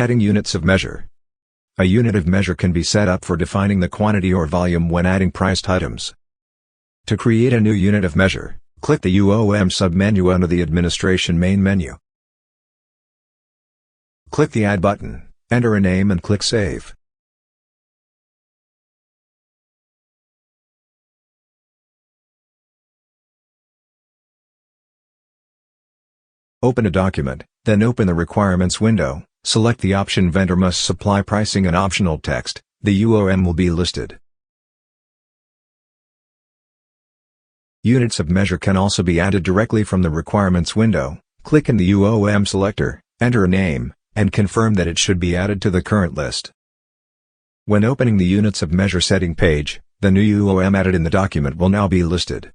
Adding units of measure. A unit of measure can be set up for defining the quantity or volume when adding priced items. To create a new unit of measure, click the UOM submenu under the Administration main menu. Click the Add button, enter a name and click Save. Open a document, then open the Requirements window, select the option Vendor must supply pricing and optional text. The UOM will be listed. Units of measure can also be added directly from the Requirements window. Click in the UOM selector, enter a name, and confirm that it should be added to the current list. When opening the Units of Measure setting page, the new UOM added in the document will now be listed.